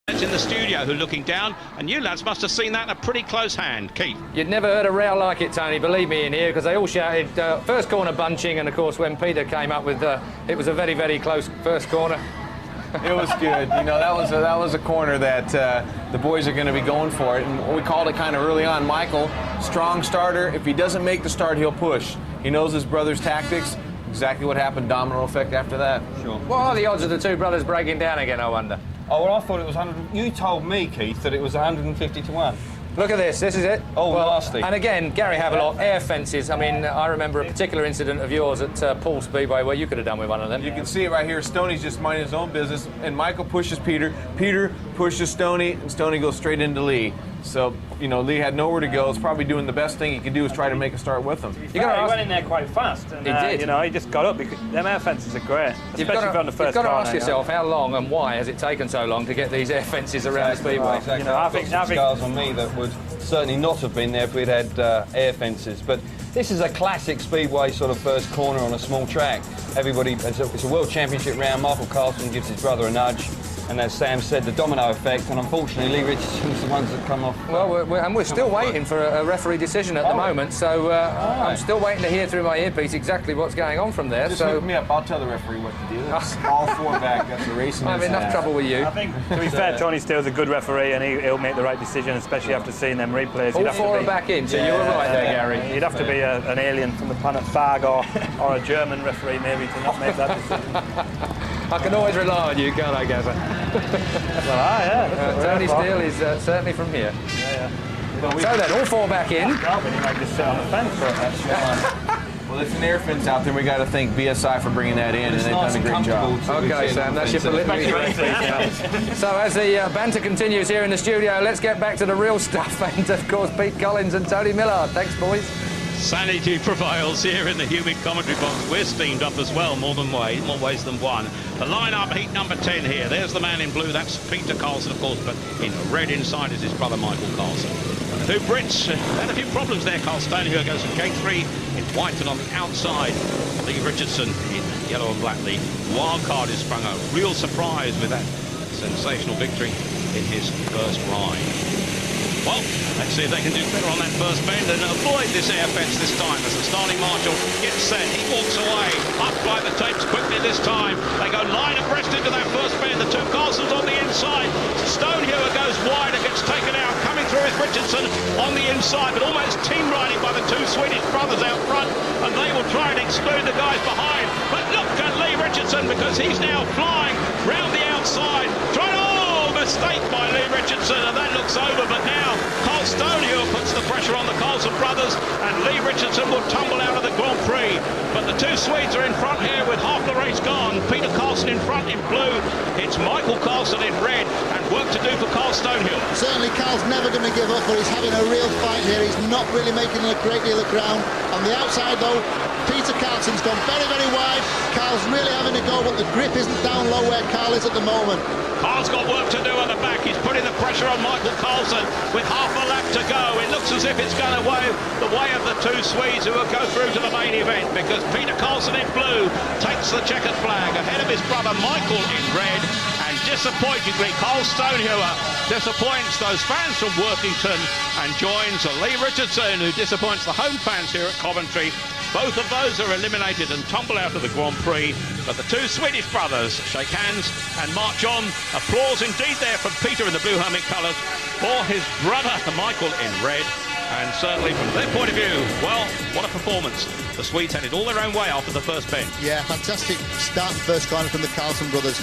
In the studio who are looking down, and you lads must have seen that in a pretty close hand. Keith. You'd never heard a row like it, Tony, believe me, in here, because they all shouted first corner bunching, and of course when Peter came up with it was a very, very close first corner. It was good. You know, that was a corner that the boys are going to be going for it, and we called it kind of early on. Michael, strong starter. If he doesn't make the start, he'll push. He knows his brother's tactics. Exactly what happened, domino effect after that. Sure. What are the odds of the two brothers breaking down again, I wonder? Oh, well, I thought it was 100. You told me, Keith, that it was 150 to 1. Look at this is it. Oh, well, nasty. And again, Gary Havelock, air fences. I mean, I remember a particular incident of yours at Paul Speedway where you could have done with one of them. You can see it right here. Stoney's just minding his own business, and Michael pushes Peter. Peter pushes Stoney, and Stoney goes straight into Lee. So, you know, Lee had nowhere to go. It's probably doing the best thing he could do is try to make a start with him. He went in there quite fast. And, he did. You know, he just got up. Because them air fences are great, especially on the first You've got to corner, ask yourself how long and why has it taken so long to get these air fences around the Speedway. Exactly. You know, I've got some scars on me that would certainly not have been there if we'd had air fences. But this is a classic Speedway sort of first corner on a small track. Everybody, it's a World Championship round. Michael Carlson gives his brother a nudge. And as Sam said, the domino effect, and unfortunately Lee Richardson's the ones that come off. Well, we're still waiting for a referee decision at the moment, so I'm still waiting to hear through my earpiece exactly what's going on from there. Just so hook me up, I'll tell the referee what to do. That's all four back, that's a racing. I have enough trouble with you. I think, to be fair, Tony Steele's a good referee, and he'll make the right decision, especially after seeing them replays. All four are back in, so you were right there, Gary. You'd have to be an alien from the planet Fag or a German referee maybe to not make that decision. I can always rely on you, can't I, Gazza? Tony Steele is certainly from here. So then, all four back in. He might just sit on the fence for it. Well, it's an air fence out there. We got to thank BSI for bringing that in, and they've done a great job. Okay, Sam, that's your preliminary. So as the banter continues here in the studio, let's get back to the real stuff. And of course, Pete Collins and Tony Millard. Thanks, boys. Sanity prevails here in the humid commentary box. We're steamed up as well, more ways than one. The line-up, heat number 10 here. There's the man in blue. That's Peter Carlson, of course, but in red inside is his brother Michael Carlson. The two Brits had a few problems there. Carl Stonehill goes from gate 3 in white, and on the outside, Lee Richardson in yellow and black. The wild card has sprung a real surprise with that sensational victory in his first ride. Well, let's see if they can do better on that first bend and avoid this air fence this time as the starting marshal gets set. He walks away, up by the tapes quickly this time. They go line abreast into that first bend. The two Carlsons on the inside. Stonehewer goes wide and gets taken out. Coming through is Richardson on the inside, but almost team riding by the two Swedish brothers out front, and they will try and exclude the guys behind. But look at Lee Richardson, because he's now flying round the outside. Mistake by Lee Richardson, and that looks over, but now Carl Stonehill puts the pressure on the Carlson brothers, and Lee Richardson will tumble out of the Grand Prix. But the two Swedes are in front here with half the race gone. Peter Carlson in front in blue. It's Michael Carlson in red, and work to do for Carl Stonehill. Certainly Carl's never going to give up, but he's having a real fight here. He's not really making a great deal of ground. On the outside though, Peter Carlson's gone very, very wide. Carl's really having a go, but the grip isn't down low where Carl is at the moment. Carl's got work to do at the back. He's putting the pressure on Michael Carlson with half a lap to go. It looks as if it's going the way of the two Swedes who will go through to the main event, because Peter Carlson in blue takes the checkered flag ahead of his brother Michael in red. And disappointingly, Carl Stonehewer disappoints those fans from Worthington and joins Lee Richardson, who disappoints the home fans here at Coventry. Both of those are eliminated and tumble out of the Grand Prix, but the two Swedish brothers shake hands and march on. Applause indeed there from Peter in the blue helmet colours for his brother Michael in red. And certainly from their point of view, well, what a performance. The Swedes had it all their own way after the first bend. Yeah, fantastic start and first corner from the Carlson brothers.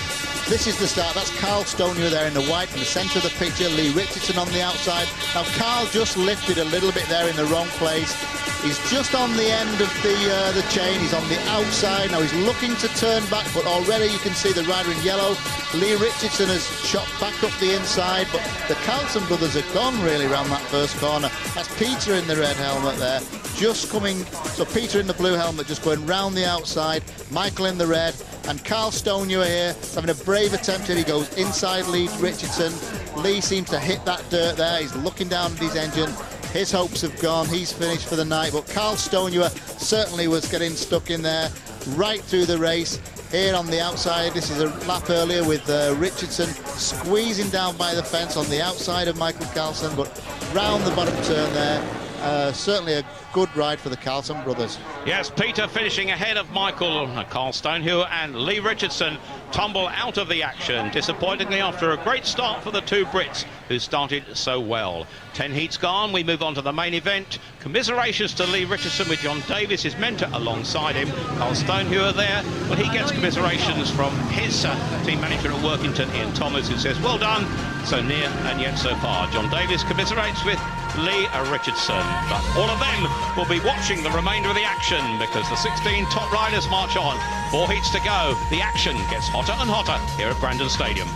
This is the start. That's Carl Stonehill there in the white in the centre of the picture. Lee Richardson on the outside. Now Carl just lifted a little bit there in the wrong place. He's just on the end of the chain. He's on the outside. Now he's looking to turn back, but already you can see the rider in yellow. Lee Richardson has shot back up the inside, but the Carlson brothers are gone really around that first corner. That's Peter in the red helmet there, just coming. So Peter in the blue helmet just going round the outside. Michael in the red, and Carl Stonehill here having a brave attempt here. He goes inside Lee Richardson. Lee seems to hit that dirt there. He's looking down at his engine. His hopes have gone. He's finished for the night. But Carl Stonehill certainly was getting stuck in there right through the race. here on the outside. This is a lap earlier with Richardson squeezing down by the fence on the outside of Michael Carlson, but round the bottom turn there. Certainly a good ride for the Carlson brothers. Yes, Peter finishing ahead of Michael, Carl Stonehewer and Lee Richardson tumble out of the action, disappointingly after a great start for the two Brits who started so well. 10 heats gone, we move on to the main event. Commiserations to Lee Richardson with John Davis, his mentor, alongside him. Carl Stonehewer there, well, he gets commiserations from his team manager at Workington, Ian Thomas, who says, well done, so near and yet so far. John Davis commiserates with Lee Richardson, but all of them will be watching the remainder of the action because the 16 top riders march on. 4 heats to go. The action gets hotter and hotter here at Brandon Stadium.